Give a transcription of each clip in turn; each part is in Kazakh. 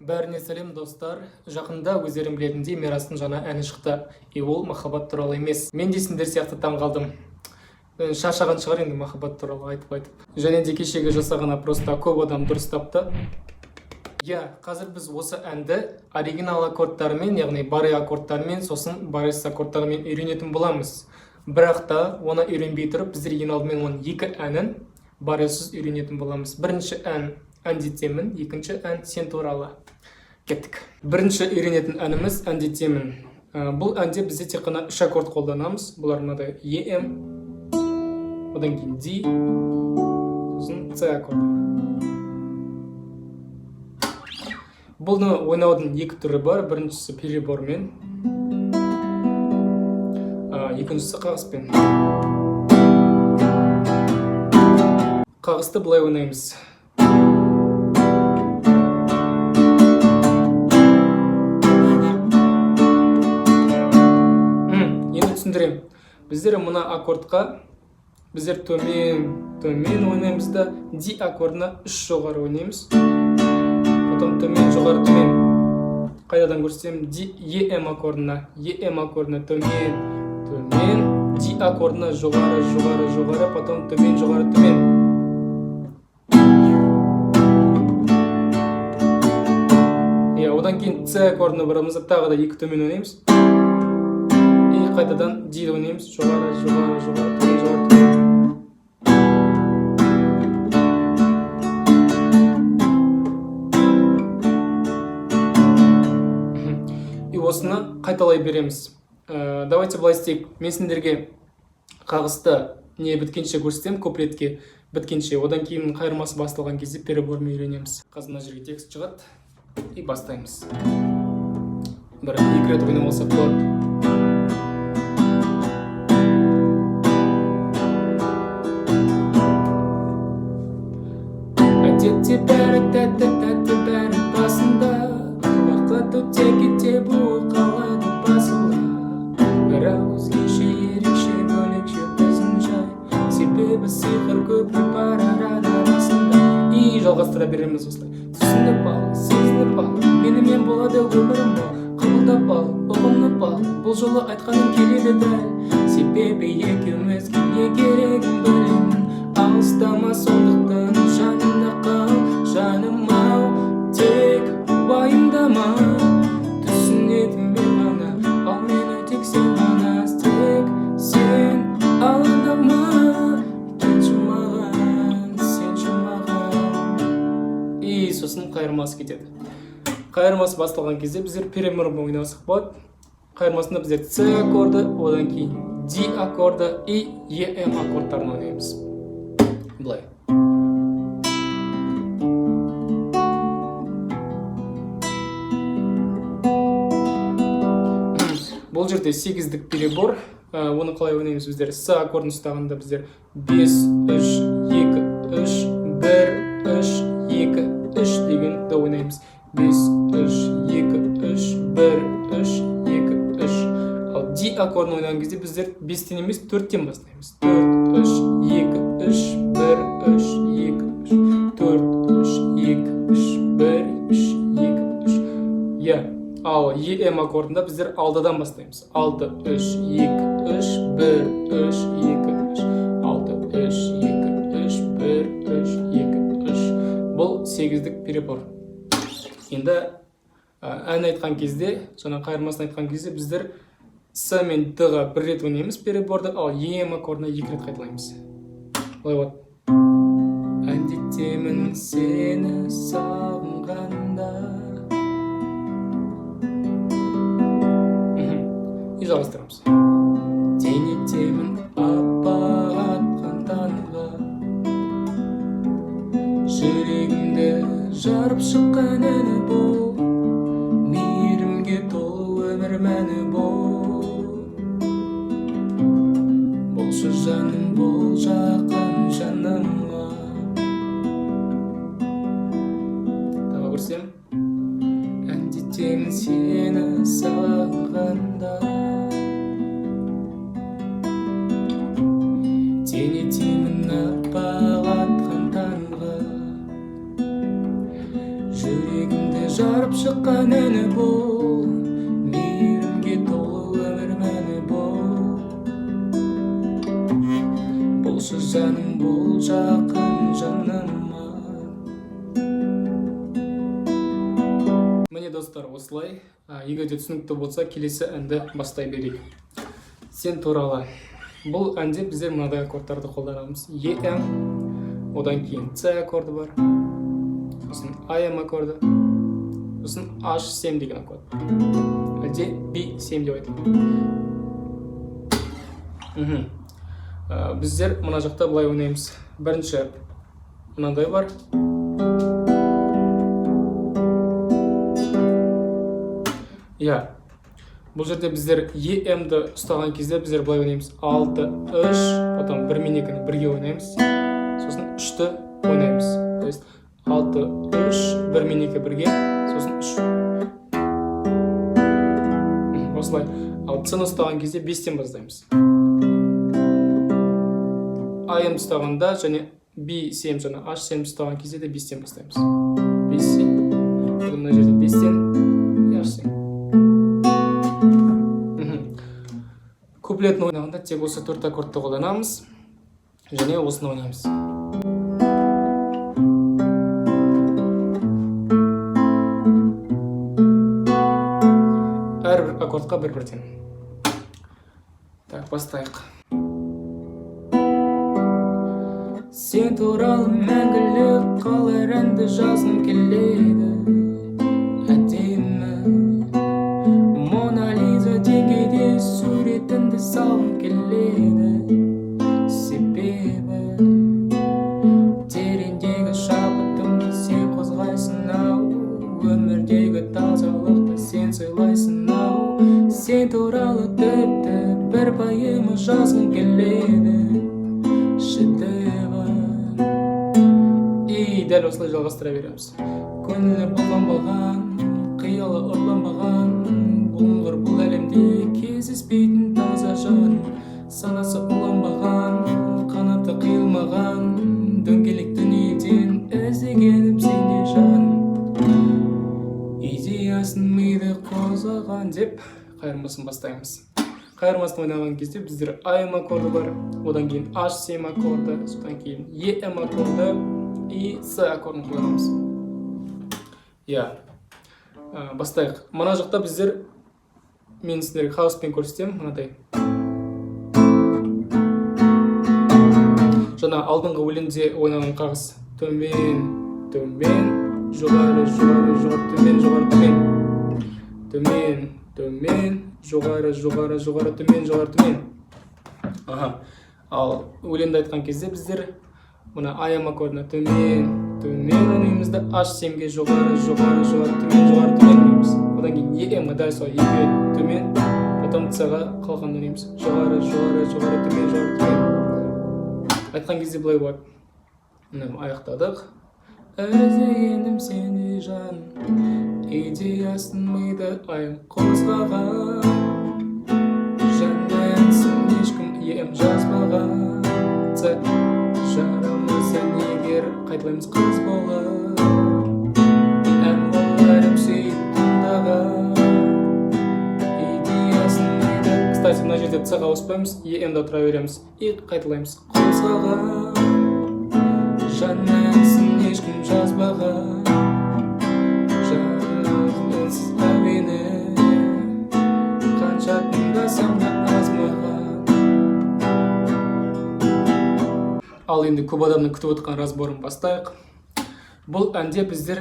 Бәріне сәлем достар. Жақында өздерің білетіндей Мирастың жаңа әні шықты. Ол махаббат туралы емес. Мен де сендер сияқты таң қалдым. Шаршаған шығар енді махаббат туралы айтып. Және де кешегі жасаған опроста көп адам дұрыс тапты. Қазір біз осы әнді оригинал аккордтарымен, яғни барре аккордтарымен, сосын баррес аккордтарымен үйренетін боламыз. Бірақ та оны үйренбей тұрып, біздер ең алдымен оның екі әнін барресіз үйренетін боламыз. Бірінші ән детемін, екінші ән сен туралы. Кеттік. Бірінші үйренетін әніміз ән детемін. Бұл әнде бізде тек қана 3 аккорд қолданамыз. Бұлар мынадай EM, одан кейін D, сосын C аккорды. Бұны ойнаудың екі түрі бар. Біріншісі перебормен, екіншісі қағыспен. Қағысты былай ойнаймыз. Біздер мұна аккордқа біздер төмен ойнаймыз да D аккордына 3 жоғары ойнаймыз. Потом төмен, жоғары, төмен. Қайдадан көрсетемін? EM аккордына төмен, D аккордына жоғары, потом төмен, жоғары, төмен. Одан кейін C аккордына барамыз, тағы да 2 төмен ойнаймыз. Қайтадан D ойнаймыз, жоғары, төмен, жоғары, төмен. И осыны қайталай береміз. Давайте былай істейік. Мен сендерге қағысты не біткенше көрсетем, куплетке біткенше. Одан кейін қайырмасы басталған кезде перебормен үйренеміз. Қазір мына жерге текст шығады и бастаймыз. Бір 2 рет ойнап алсақ болады. Әдетте бәрі басында, уақыт өте кете бұл қалады басыла. Бірақ өзгеше ерекше бөлекше біздің жай, себебі сиқыр көпір бар арасында. И жалғастыра береміз осылай. Түсініп ал, сезініп ал, менімен болады өмірім бол. Қабылдап ал, ұғынып ал, бұл жолы айтқаным келеді дәл. Себебі екеумізге не керегін білемін. Алыстама сондықтан жанымда қал, жаным ау, тек уайымдама. Түсінетін мен ғана, ал мені тек сен ғана, тек сен алаңдама. Кетші маған, сенші маған. И сосын қайырмасы кетеді. Қайырмасы басталған кезде біздер перебормен ойнасақ болады. Қайырмасында біздер C аккорды, одан кейін D аккорды и EM аккордтарын ойнаймыз. Былай. Бұл жерде 8-дік перебор. Оны қалай ойнаймыз біздер? С аккордын ұстағанда біздер 5, 3, 2, 3, 1, 3, 2, 3 дегенді ойнаймыз. 5, 3, 2, 3, 1, 3, 2, 3. Ал D аккордын ойнаған кезде біздер 5-тен емес 4-тен бастаймыз. 4, 3, 2, 3, 1, 3, 2, 3, 4, 3, 2, 3, 1, 3, 2, 3. Ал EM аккордында біздер алдыдан бастаймыз. 6, 3, 2, 3, 1, 3, 2, 3, 6, 3, 2, 3, 1, 3, 2, 3. Бұл 8-дік перебор. Енді ән айтқан кезде, жаңа қайырмасын айтқан кезде біздер С мен Д-ға 1 рет ойнаймыз переборды, ал EM аккордына 2 рет қайталаймыз. Олай болады. Ән детемін сені сағынғанда. И жалғастырамыз. Ден етемін аппақ атқан таңға, жүрегімді жарып шыққан әні бол, мейірімге толы өмір мәні бол. Болшы жаным бол жақын жанымға. Тағы көрсем. Ән детемін сені сағынғанда, сен етемін аппақ атқан таңға, жүрегімді жарып шыққан әні бұл, мейірімге толы өмір мәні бұл. Болшы жаным бұл жақын жаныма. Міне достар, осылай. Егер де түсінікті болса, келесі әнді бастай берейік. Сен туралы. Бұл әнде біздер мынадай аккордтарды қолданамыз. EM, одан кейін C аккорды бар, сосын AM аккорды, сосын H7 деген аккорд. Әлде B7 деп айтады. Біздер мына жақта былай ойнаймыз. Бірінші мынандай бар. Бұл жерде біздер EM-ді ұстаған кезде біздер былай ойнаймыз. 6-3, потом 1 мен 2-ні бірге ойнаймыз. Сосын 3-ті ойнаймыз. То есть 6-3, 1 мен 2 бірге, сосын 3. Осылай. Ал C-ні ұстаған кезде 5-тен бастаймыз. AM ұстағанда және B7 және H7 ұстаған кезде де 5-тен бастаймыз. 5-тен. Мына жерде 5-тен, H7. Куплетін ойнағанда тек осы 4 аккордты қолданамыз және осыны ойнаймыз. Әрбір аккордқа бір-бірден. Так, бастайық. Сен туралы мәңгілік қалар әнді жазғым келеді. Суретіңді салғым келеді. Себебі тереңдегі шабытымды сен қозғайсың-ау, өмірдегі тазалықты сен сыйлайсың-ау. Сен туралы тіпті бір пайымы жазғым келеді. Шедевр. И дәл осылай жалғастыра береміз. Көңілі бұлғанбаған, қиялы ұрланбаған, бұлыңғыр бұл әлемде кездеспейтін таза жан. Санасы уланбаған, қанаты қиылмаған, дөңгелек дүниеден іздегенім сенде жан. Идеясын миды қозғаған деп қайырмасын бастаймыз. Қайырмасын ойнаған кезде біздер AM аккорды бар, одан кейін H7 аккорды, содан кейін EM аккорды и C аккордын қолданамыз. Бастайық. Мына жақта біздер мен сіздерге хауспен көрсетемін, мынадай. Жаңа алдыңғы өлеңде ойнаған қағыс. Төмен, төмен, жоғары, жоғары, жоғары, төмен, жоғары, төмен. Төмен, төмен, жоғары, жоғары, жоғары, төмен, жоғары, төмен. Ал өлеңді айтқан кезде біздер мына AM аккордына төмен, төмен ойнаймыз да H7-ге жоғары, жоғары, жоғары, төмен, жоғары, төмен ойнаймыз. Одан кейін EM-ға дәл сол 2 төмен, потом C-ға қалған ойнаймыз. Жоғары, жоғары, жоғары, төмен, жоғары, төмен. Айтқан кезде былай болады. Аяқтадық. Іздегенім сенде жан, идеясын миды айым қозғаған. Жаннансың ешкім EM жазбаған. C жарамызын егер қайталаймыз қыз болып. Ән боларым сүйіп тыңдаған. Идеясын миды. Кстати, мына жерде C-ға ауыспаймыз, EM-да тұра береміз. И қайталаймыз қозғаған. Жаннансың ешкім жазбаған. Жазғансыз әуені қанша тыңдасам да аз маған. Ал енді көп адамның күтіп отырған разборын бастайық. Бұл әнде біздер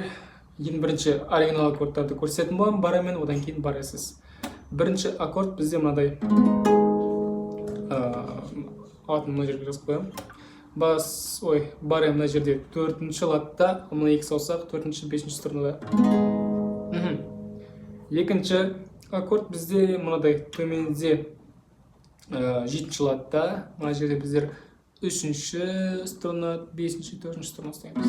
ең бірінші оригинал аккордтарды көрсететін боламын, барамен, одан кейін барасыз. Бірінші аккорд бізде мынадай. Атын мына жерге жазып қоямын. Барем мына жерде 4-ші латта, мына 2 саусақ 4-ші 5-ші струнада. Екінші аккорд бізде мынадай төменде 7-ші латта, мына жерде біздер 3-ші струна, 5-ші 4-ші струна ұстаймыз.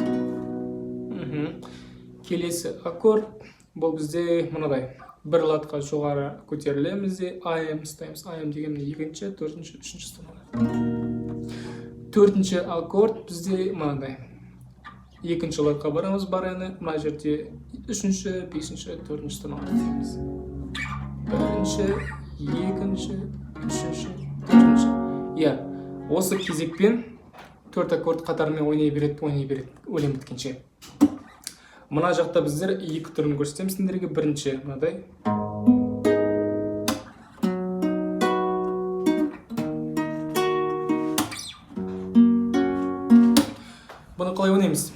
Келесі аккорд бұл бізде мынадай. Бір латқа жоғары көтерілеміз де AM ұстаймыз. AM деген 2-ші, 4-ші, 3-ші струнада. 4-ші аккорд бізде мынадай. екінші лотқа барамыз, бараны мына жерде 3-ші, 5-ші, 4-ші тырнаққа дейміз. 1-ші, 2-ші, 3-ші, 4-ші. Иә, осы кезекпен 4 аккорд қатарымен ойнай береді, өлең біткенше. Мына жақта біздер 2 түрін көрсетеміз сендерге. Бірінші мынадай. Бұны қалай ойнаймыз?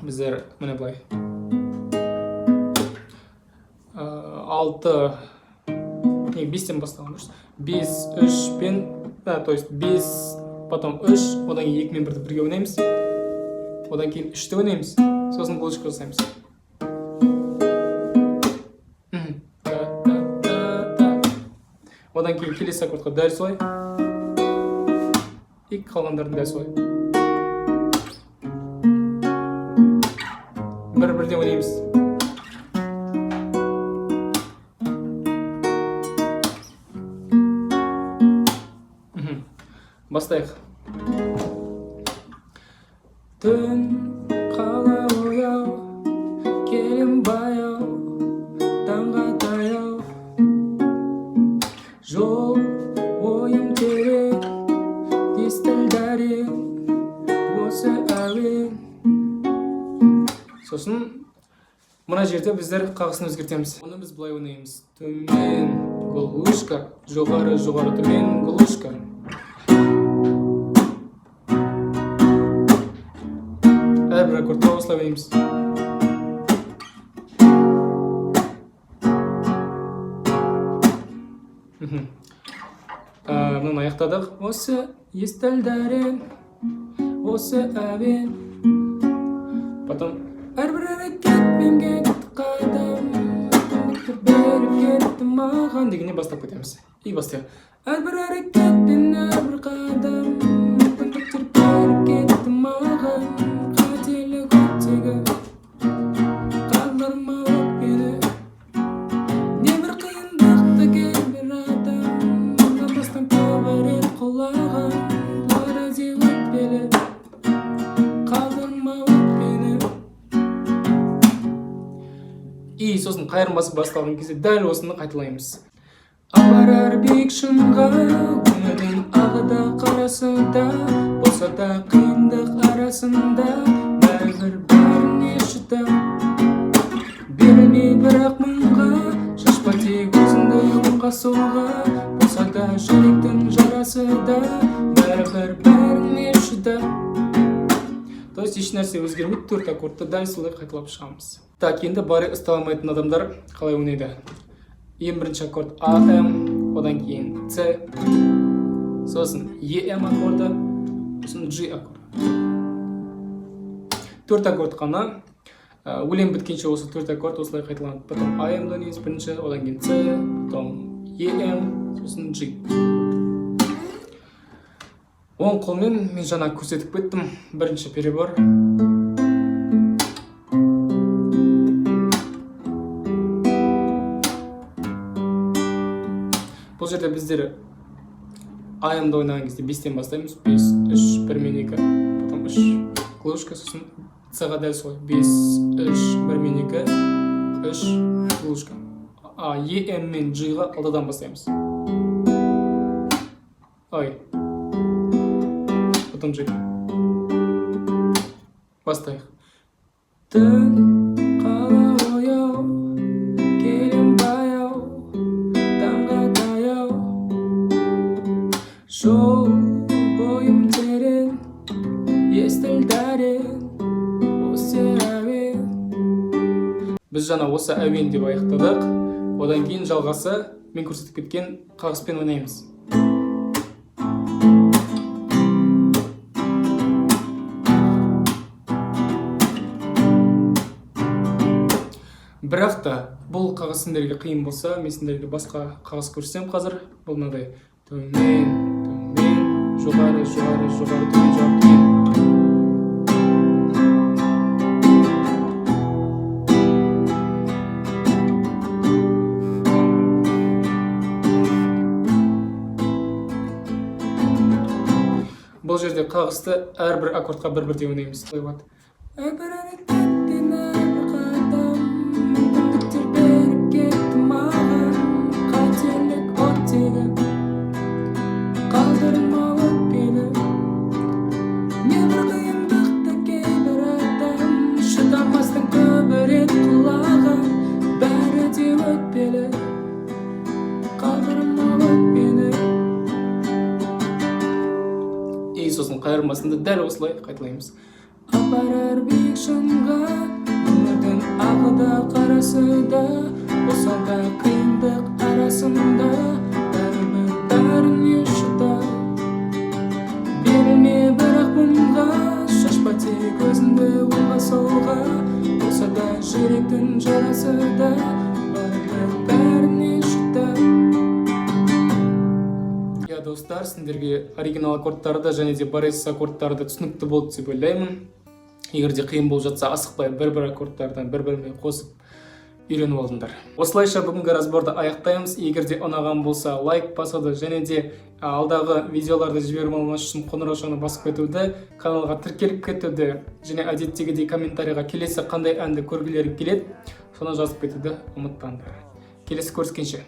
Біздер міне былай. 5-тен бастаған дұрыс. 5, 3 пен, то есть 5, потом 3, одан кейін 2 мен 1-ді бірге ойнаймыз. Одан кейін 3-ті ойнаймыз. Сосын глушка жасаймыз. Одан кейін келесі аккордқа дәл солай. И қалғандардың дәл солай. Бір-бірден ойнаймыз. Бастайық. Түн қала ояу, келем баяу, таңға таяу. Жол ойым терең, естілдәрен, осы әуен. Сосын мына жерде біздер қағысын өзгертеміз. Оны біз былай ойнаймыз. Төмен глушка, жоғары төмен глушка. Әрбір аккордқа осылай ойнаймыз. Мұны аяқтадық. Осы естілдәрен, осы әуен. Потом әрбір әрекетпен кетті қадам, үмітті беріп кетті маған дегеннен бастап кетеміз. И бастайық. Әрбір әрекетпен әрбір қадам, үмітті беріп кетті маған. И сосын қайырым басып басталған кезде дәл осыны қайталаймыз. Апарар биік шыңға, өмірдің ағыда қарасында, болса да қиындық арасында, бәрібір бәріне шыдам. Берілмей бірақ мұңға, шашпа тек өзіңді оңға солға, болса да жүректің жарасы да, бәрібір бәріне шыдам. То есть еш нәрсе өзгермейді, 4 аккордты дәл солай қайталап шығамыз. Так, енді бары ұсталамайтын адамдар қалай ойнайды? Ең бірінші аккорд АМ, одан кейін С, сосын ЕМ аккорды, сосын G аккорды. 4 аккорд қана, өлең біткенше осы 4 аккорд осылай қайталанады. Потом АМ-ді ойнаймыз бірінші, одан кейін С, потом ЕМ, сосын G. Оң қолмен мен жаңа көрсетіп кеттім. Бірінші перебор. Бұл жерде біздер АМ-ды ойнаған кезде 5-тен бастаймыз. 5, 3, 1 мен 2, потом 3, глушка, сосын С-ға дәл солай. 5, 3, 1 мен 2, 3, глушка. ЕМ мен G-ға алдыдан бастаймыз. Ой. Потом G. Бастайық. Түн қала ояу, келем баяу, таңға таяу. Жол ойым терең, естілдәрен, осы әуен. Біз жаңа осы әуен деп аяқтадық. Одан кейін жалғасы мен көрсетіп кеткен қағыспен ойнаймыз. Бірақ та бұл қағыс сендерге қиын болса, мен сендерге басқа қағыс көрсетем қазір. Бұл мынадай: төмен, төмен, жоғары, жоғары, жоғары, төмен, жоғары, төмен. Бұл жерде қағысты әрбір аккордқа бір-бірдей ойнаймыз. Бір әрекеттен бір қадам мүмкіндіктер беріп кетті маған. Қателік оттегі қалдырма өтпелі. Небір қиындықты кейбір адам шыдамастан көбірек құлаған. Бәрі де өтпелі, қалдырма өтпелі. Иисустың қайырмасында дәл осылай қайталаймыз. Апарар биік шыңға, өмірдің ағы да қарасы да, болса да қиындық арасында, бәрібір бәріне шыдап. Берілме бірақ мұңға, шашпа тек өзіңді оңға солға, болса да жүректің жарасы да, бәрібір бәріне шыдап. Достар, сендерге оригинал аккордтарды және де барес аккордтарды түсінікті болды деп ойлаймын. Егер де қиын болып жатса, асықпай бір-бір аккордтардан бір-біріне қосып үйреніп алдыңдар. Осылайша бүгінгі разборды аяқтаймыз. Егер де ұнаған болса, лайк басуды және де алдағы видеоларды жіберіп алмас үшін қоңыраушаны басып кетуді, каналға тіркеліп кетуді және әдеттегідей комментарийға келесі қандай әнді көргілері келеді, соны жазып кетуді ұмытпаңдар. Келесі көріскенше.